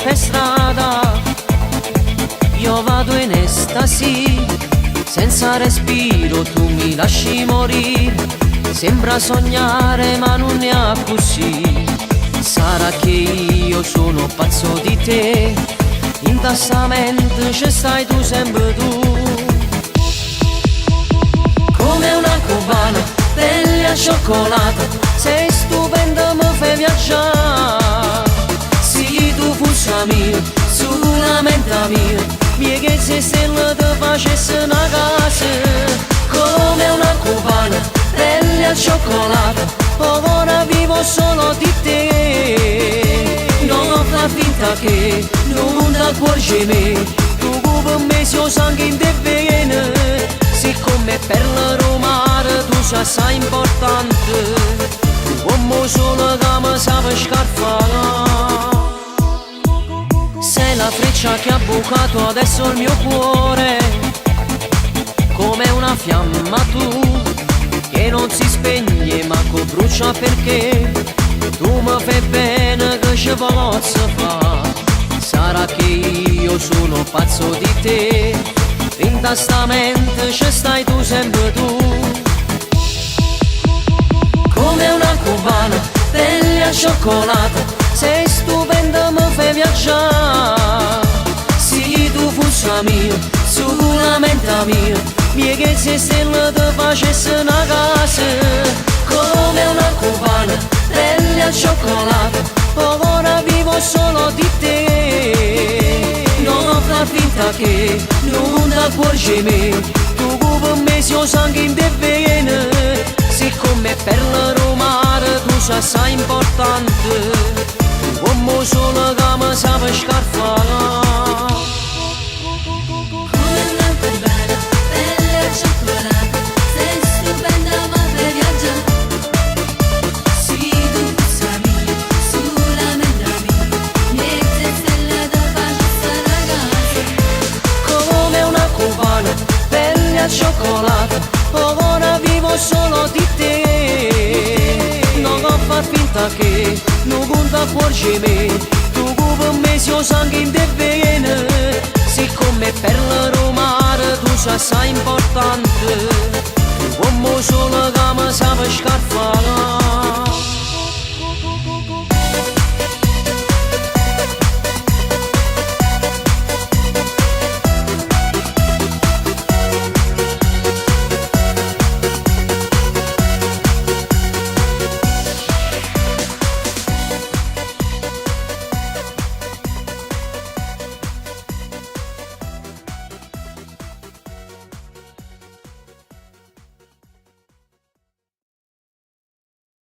per strada, io vado in estasi, senza respiro tu mi lasci morire. Sembra sognare ma non è così, sarà che io sono pazzo di te, in questa mente ci stai tu sempre tu. Come una cubana, pelle a cioccolata, sei stupenda, mi fai viaggiare. Se tu fossi mia, sulla mente mia, mie che se stelle ti facesse una casa. Come una cubana, pelle al cioccolato, ora vivo solo di te. Non fa finta che non ti accorgi me, tu per me sei sangue in te viene. Siccome per la mare tu sei assai importante, uomo solo che mi sa scarfare. Sei la freccia che ha bucato adesso il mio cuore, come una fiamma tu, che non si spegne ma che brucia perché tu mi fai bene che ci posso fare. Sarà che io sono pazzo di te, in questa mente ci stai tu sempre tu. Come una cubana, pelle a cioccolata, sei stupenda, mi fai viaggiare. Se tu fossi mia, sulla mente mia, mie che se stelle ti facesse una casa. Come una cubana, pelle al cioccolato, ora vivo solo di te. Non fa finta che non ti accorgi me, tu per me sei sangue in te viene. Siccome per la mare tu sei assai importante, uomo solo che mi sa scarfare. Cioccolato, ora vivo solo di te. Non ho far finta che non conta accorgi me, tu per me sei sangue in te viene. Siccome per la mare tu sei assai importante, uomo solo che mi sa scarfare.